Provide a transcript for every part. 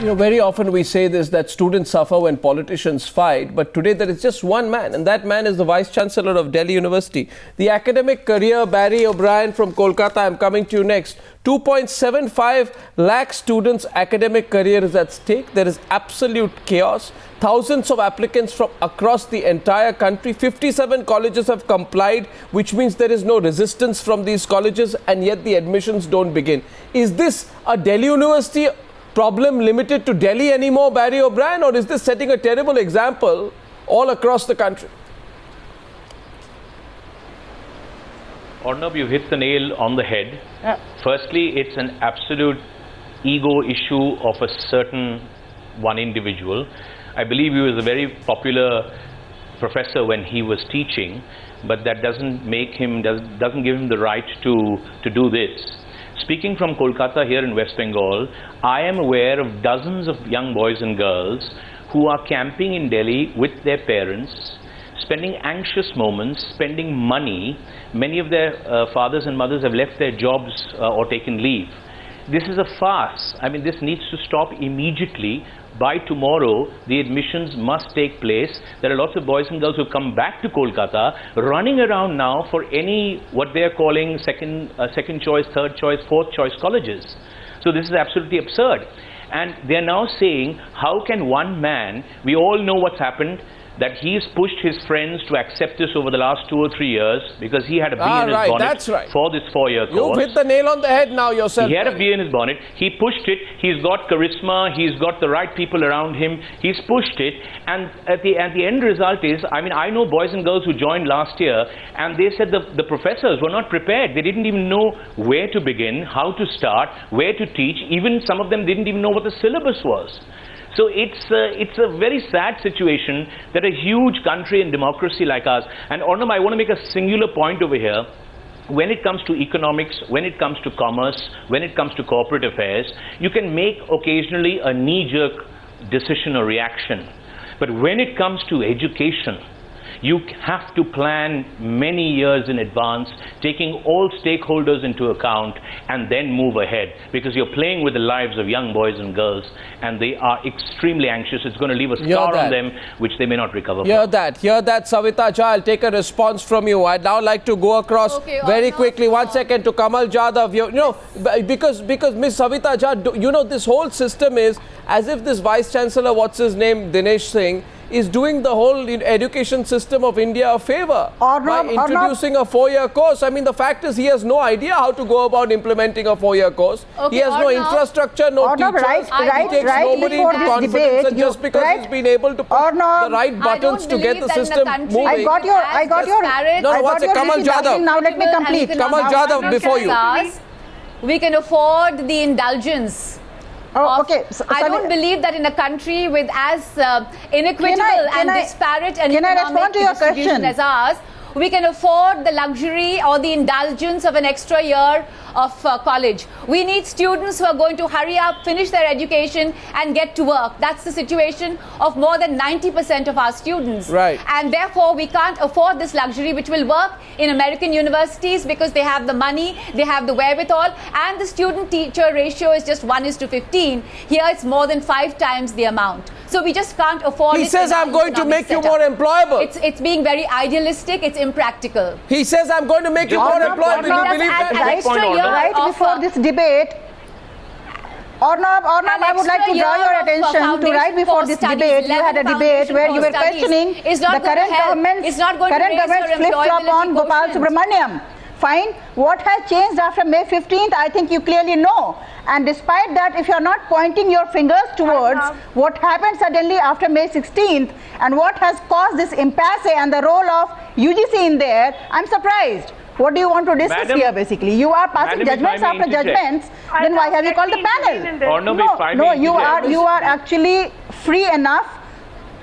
You know, very often we say this, that students suffer when politicians fight, but today there is just one man, and that man is the Vice Chancellor of Delhi University. The academic career, Barry O'Brien from Kolkata, I'm coming to you next. 2.75 lakh students' academic career is at stake. There is absolute chaos. Thousands of applicants from across the entire country. 57 colleges have complied, which means there is no resistance from these colleges, and yet the admissions don't begin. Is this a Delhi University problem limited to Delhi anymore, Barry O'Brien, or is this setting a terrible example all across the country? Arnab, you hit the nail on the head. Firstly, it's an absolute ego issue of a certain one individual. I believe he was a very popular professor when he was teaching, but that doesn't make him, doesn't give him the right to do this. Speaking from Kolkata here in West Bengal, I am aware of dozens of young boys and girls who are camping in Delhi with their parents, spending anxious moments, spending money. Many of their fathers and mothers have left their jobs or taken leave. This is a farce. I mean, this needs to stop immediately. By tomorrow, the admissions must take place. There are lots of boys and girls who come back to Kolkata running around now for any, what they are calling second choice, third choice, fourth choice colleges. So this is absolutely absurd. And they are now saying, how can one man, we all know what's happened, that he's pushed his friends to accept this over the last 2 or 3 years because he had a bee in his bonnet for this 4-year course. You've hit the nail on the head now yourself. He had a bee in his bonnet. He pushed it. He's got charisma. He's got the right people around him. He's pushed it. And at the end result is, I mean, I know boys and girls who joined last year, and they said the professors were not prepared. They didn't even know where to begin, how to start, where to teach. Even some of them didn't even know what the syllabus was. So it's a very sad situation that a huge country and democracy like ours, and Arnab, I want to make a singular point over here. When it comes to economics, when it comes to commerce, when it comes to corporate affairs, you can make occasionally a knee-jerk decision or reaction. But when it comes to education, you have to plan many years in advance, taking all stakeholders into account, and then move ahead, because you're playing with the lives of young boys and girls, and they are extremely anxious. It's going to leave a scar on them, which they may not recover from. Hear that, Savita Jha. I'll take a response from you. I'd now like to go across very quickly, 1 second, to Kamal Jadhav. You know, because Ms. Savita Jha, you know, this whole system is as if this Vice Chancellor, what's his name, Dinesh Singh, is doing the whole education system of India a favor by introducing a 4-year course. I mean, the fact is he has no idea how to go about implementing a 4-year course. He has no infrastructure, no teachers. He takes nobody into confidence, and just because he's been able to push the right buttons to get the system moving. I got your No, what's it? Kamal Jadhav. Now let me complete. Kamal Jadhav, before you. We can afford the indulgence. I don't believe that in a country with as inequitable and disparate and economic distribution as ours, we can afford the luxury or the indulgence of an extra year of college. We need students who are going to hurry up, finish their education and get to work. That's the situation of more than 90% of our students. Right. And therefore, we can't afford this luxury, which will work in American universities because they have the money, they have the wherewithal, and the student-teacher ratio is just 1:15. Here, it's more than 5 times the amount. So we just can't afford it. He says, I'm going to make you more employable. It's being very idealistic, it's impractical. He says, I'm going to make you more employable. Do you believe that? Right before this debate, Arnab, I would like to draw your attention to right before this debate, you had a debate where you were questioning the current government's flip-flop on Gopal Subramaniam. Fine. What has changed after May 15th, I think you clearly know. And despite that, if you are not pointing your fingers towards what happened suddenly after May 16th and what has caused this impasse and the role of UGC in there, I'm surprised. What do you want to discuss here, basically? You are passing judgments after judgments. Then why have you called the panel? No, you are actually free enough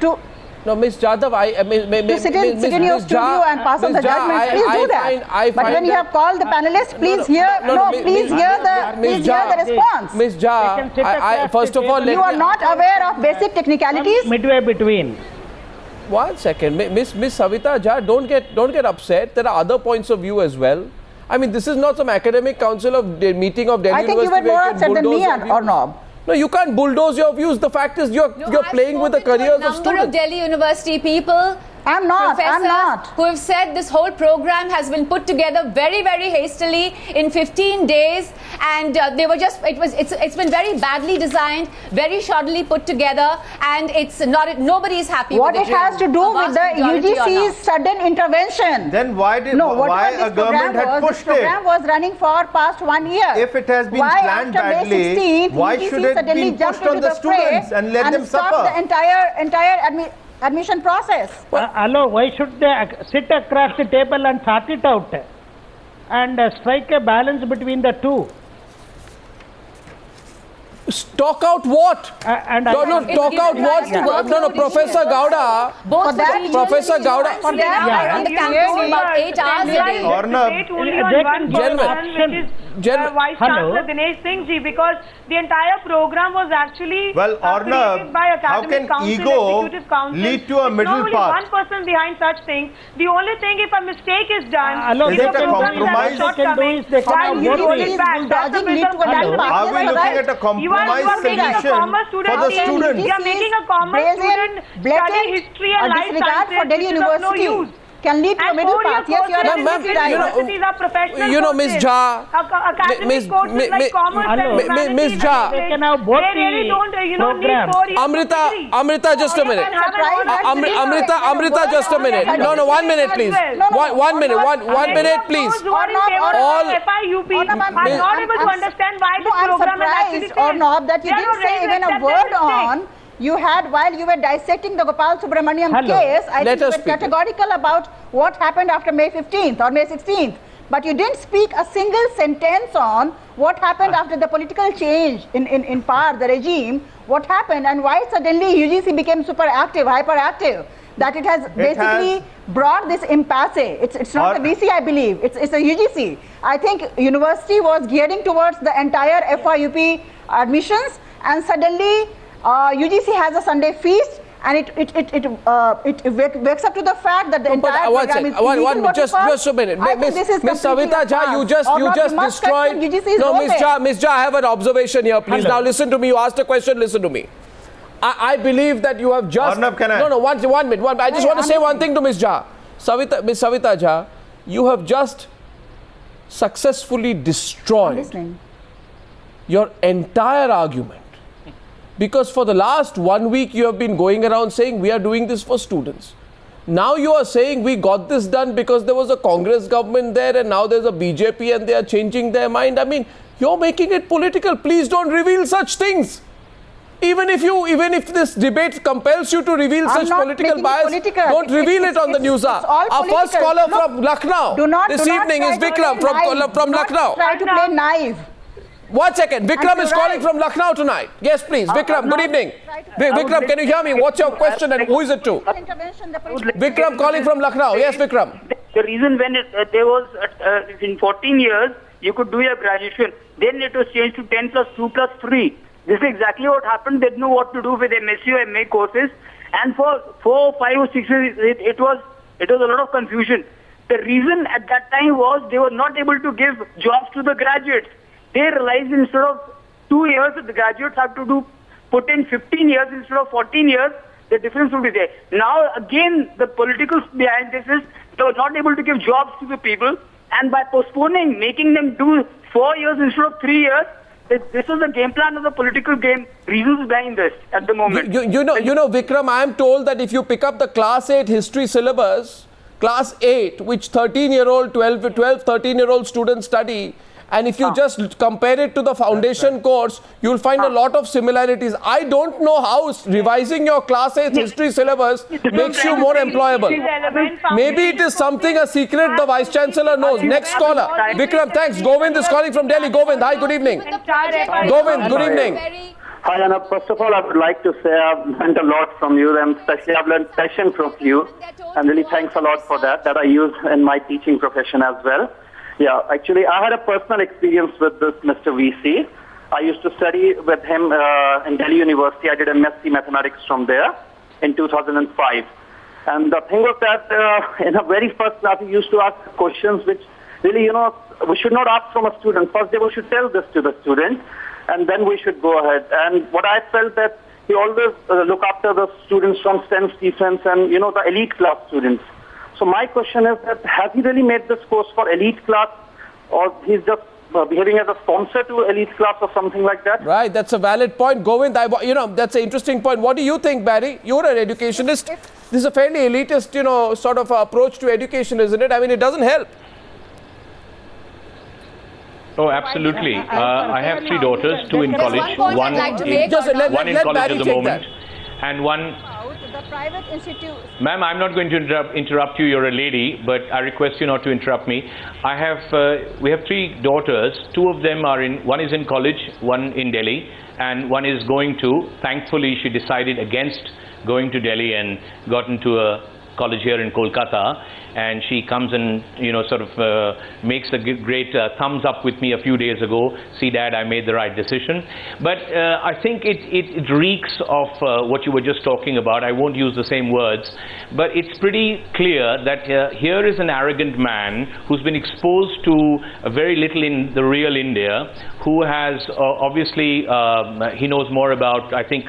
to... No, Ms. Jadhav, to sit in your studio and pass on the judgments, please do that. But when you have called the panelists, please hear the response. Ms. Jha, first of all, you are not aware of basic technicalities? Midway between. 1 second, Miss Savita Jha, don't get upset. There are other points of view as well. I mean, this is not some academic council of meeting of Delhi University. I think you were more upset than me, Arnab. No, you can't bulldoze your views. The fact is you're playing with the careers of students. Number of Delhi University people, I'm not. who have said this whole program has been put together very, very hastily in 15 days, and they were just it's been very badly designed, very shoddily put together, and it's not nobody is happy what with it. What it has to do with the UGC's sudden intervention. Then why a government had pushed it? The program was running for past 1 year. If it has been planned badly, 16th, why should it be pushed on the students and let them suffer? Stop the entire admission process. Hello, why should they sit across the table and sort it out and strike a balance between the two? Talk out what? Talk out what? No, Professor Gowda. Professor Gowda. On the campus about 8 hours a day. Vice Chancellor Dinesh Singh ji, because the entire program was actually created by Academic Council, Executive Council. Lead to a middle path. path. One person behind such things. The only thing, if a mistake is done, is it a compromise? Are we looking at a compromise solution for the students? We are making a common student study history and life sciences, which is of no use. Can lead to a middle path. Yes, you are universities are professional Ms. Jha, academic courses like commerce and humanities. Ms. Jha, they really don't, need 4 years. Amrita, just a minute. Amrita, just a minute. No, 1 minute, please. 1 minute, 1 minute, please. All FIUP are not able to understand why this program is actually failed. Arnab, that you didn't say even a word on. You had, while you were dissecting the Gopal Subramaniam case, I think you were categorical about what happened after May 15th or May 16th. But you didn't speak a single sentence on what happened after the political change in power, the regime, what happened and why suddenly UGC became super active, hyperactive. That it has basically brought this impasse. It's not the VC, I believe. It's the UGC. I think university was gearing towards the entire FIUP admissions, and suddenly UGC has a Sunday feast, and it wakes up to the fact that the entire program is illegal. Just a minute, Miss Savita Jha, you just destroyed. No, Miss Jha, I have an observation here. Please now listen to me. You asked a question. Listen to me. I believe that you have just. Arnab, can I? No, 1 minute. I just want to say one thing to Miss Jha. Miss Savita Jha, you have just successfully destroyed your entire argument. Because for the last 1 week you have been going around saying we are doing this for students. Now you are saying we got this done because there was a Congress government there and now there's a BJP and they are changing their mind. I mean, you're making it political. Please don't reveal such things. Even if this debate compels you to reveal such political bias, don't reveal it on the news. Our first caller from Lucknow this evening is Vikram from Lucknow. Try to play naive. 1 second. Vikram is calling from Lucknow tonight. Yes, please. Vikram, good evening. Vikram, can you hear me? What's your question and who is it to? Vikram calling from Lucknow. Yes, Vikram. The reason when there was, in 14 years, you could do your graduation. Then it was changed to 10 plus 2 plus 3. This is exactly what happened. They didn't know what to do with MSc or MA courses. And for 4, 5 or 6 years, it was a lot of confusion. The reason at that time was they were not able to give jobs to the graduates. They realized instead of 2 years, the graduates have to put in 15 years instead of 14 years, the difference will be there. Now, again, the politicals behind this is they were not able to give jobs to the people, and by postponing, making them do 4 years instead of 3 years, this was the game plan of the political game, reasons behind this at the moment. You know, Vikram, I am told that if you pick up the class 8 history syllabus, class 8, which 13-year-old, 12, 13-year-old students study, and if you just compare it to the foundation course, you will find a lot of similarities. I don't know how revising your class 8 history syllabus makes you more employable. Maybe it is something, a secret the Vice Chancellor knows. Next caller. Vikram, thanks. Govind is calling from Delhi. Govind, hi, good evening. Govind, good evening. Hi, Anna. First of all, I would like to say I've learned a lot from you, and especially I've learned passion from you. And really thanks a lot for that I use in my teaching profession as well. Yeah, actually, I had a personal experience with this Mr. VC. I used to study with him in Delhi University. I did MSc Mathematics from there in 2005. And the thing was that in the very first class, he used to ask questions which really, we should not ask from a student. First, we should tell this to the student. and then we should go ahead. And what I felt that he always look after the students from St. Stephen's and, you know, the elite class students. So my question is that has he really made this course for elite class, or he's just behaving as a sponsor to elite class or something like that? Right, that's a valid point. Govind, you know, that's an interesting point. What do you think, Barry? You're an educationist. This is a fairly elitist, you know, sort of approach to education, isn't it? I mean, it doesn't help. Oh, absolutely. I have 3 daughters, 2 in college, one in college at the moment, and one... The private institute. Ma'am, I'm not going to interrupt you. You're a lady, but I request you not to interrupt me. We have 3 daughters. 2 of them are one is in college, one in Delhi, and one is going to. Thankfully, she decided against going to Delhi and got into a college here in Kolkata, and she comes and, you know, sort of makes a great thumbs up with me a few days ago. See, Dad, I made the right decision. But I think it reeks of what you were just talking about. I won't use the same words, but it's pretty clear that here is an arrogant man who's been exposed to very little in the real India, who has obviously, he knows more about, I think,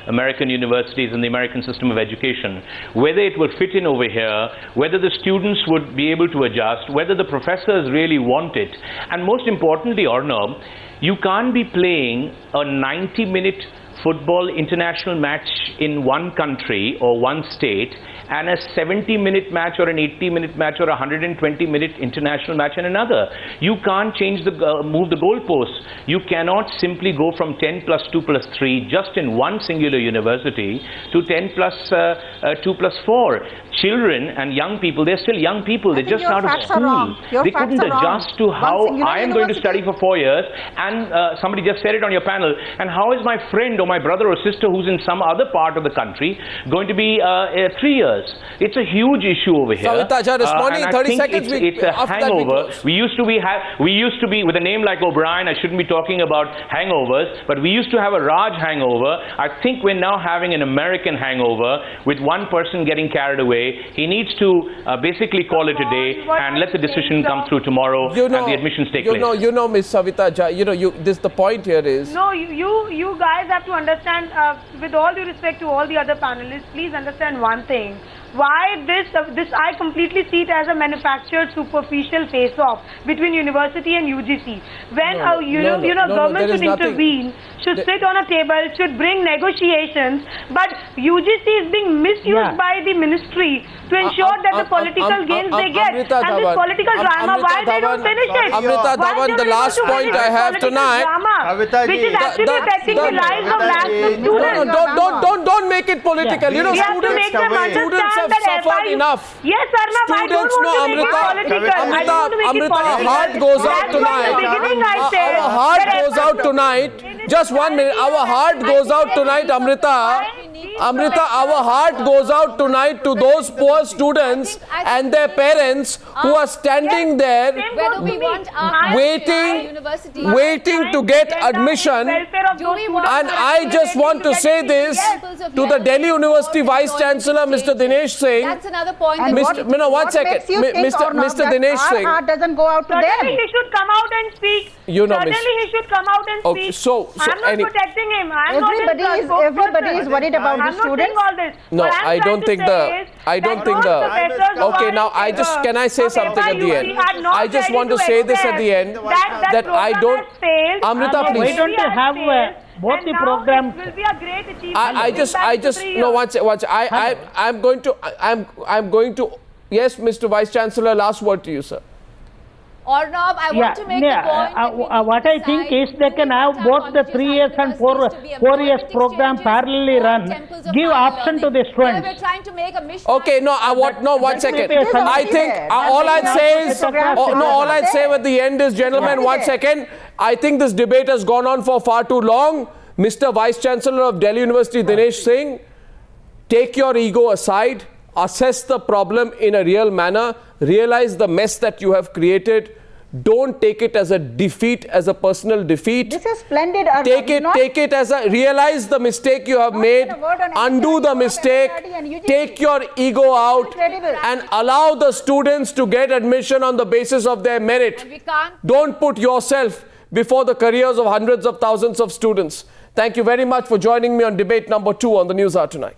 American universities and the American system of education. Whether it will fit in over here, whether the students would be able to adjust, whether the professors really want it. And most importantly, Arnab, you can't be playing a 90-minute football international match in one country or one state and a 70-minute match or an 80-minute match or a 120-minute international match in another. You can't change move the goalposts. You cannot simply go from 10 plus 2 plus 3 just in one singular university to 10 plus 2 plus 4. Children and young people, they're still young people. They're just out of school. They couldn't adjust to how I am going to study for 4 years, and somebody just said it on your panel, and how is my friend or my brother or sister who's in some other part of the country going to be 3 years? It's a huge issue over here. Savita, responding in 30 seconds. It's a hangover. We used to be with a name like O'Brien. I shouldn't be talking about hangovers, but we used to have a Raj hangover. I think we're now having an American hangover with one person getting carried away. He needs to basically call it a day and let the decision come through tomorrow, and the admissions take place. You know, Miss Savita, the point here is... No, you guys have to understand, with all due respect to all the other panelists, please understand one thing. Why this I completely see it as a manufactured superficial face-off between university and UGC. When government should intervene, should sit on a table, should bring negotiations, but UGC is being misused by the ministry to ensure that the political gains they get. And this political drama, why they don't finish it? Amrita Dhawan, the last point I have tonight, which is actually affecting the lives of lakhs of students. Don't make it political. You know, students have suffered enough. Yes, Arnab, I don't want to make it political. Amrita, our heart goes out tonight. Our heart goes out tonight. Just 1 minute. Our heart goes out tonight, Amrita. Amrita, our heart goes out tonight to those poor students and their parents who are standing there waiting to get admission. And I just want to say this to the Delhi University Vice Chancellor, Mr. Dinesh Singh. That's another point. One second. Mr. Dinesh Singh. Our heart doesn't go out to them. Certainly he should come out and speak. Certainly he should come out and speak. So I'm not protecting him. Everybody is worried about the students. All this. No, I don't think the. Okay, now can I say something at the end? I just want to say this at the end that I don't. Amrita, please. Why don't you have both the programs? Will be a great achievement. I'm going to. Yes, Mr. Vice Chancellor, last word to you, sir. Arnab, I want to make the point. What I think is they can have both the 3 years and 4 years program parallelly run. Give option to the students. We're trying to make a mission. Okay, one second. I think all I'd say at the end is, gentlemen, 1 second. I think this debate has gone on for far too long. Mr. Vice Chancellor of Delhi University, Dinesh Singh, take your ego aside. Assess the problem in a real manner. Realize the mess that you have created. Don't take it as a defeat, as a personal defeat. This is splendid. Take it as realize the mistake you have made. Undo the mistake. Take your ego out and allow the students to get admission on the basis of their merit. Don't put yourself before the careers of hundreds of thousands of students. Thank you very much for joining me on debate number 2 on the News Hour tonight.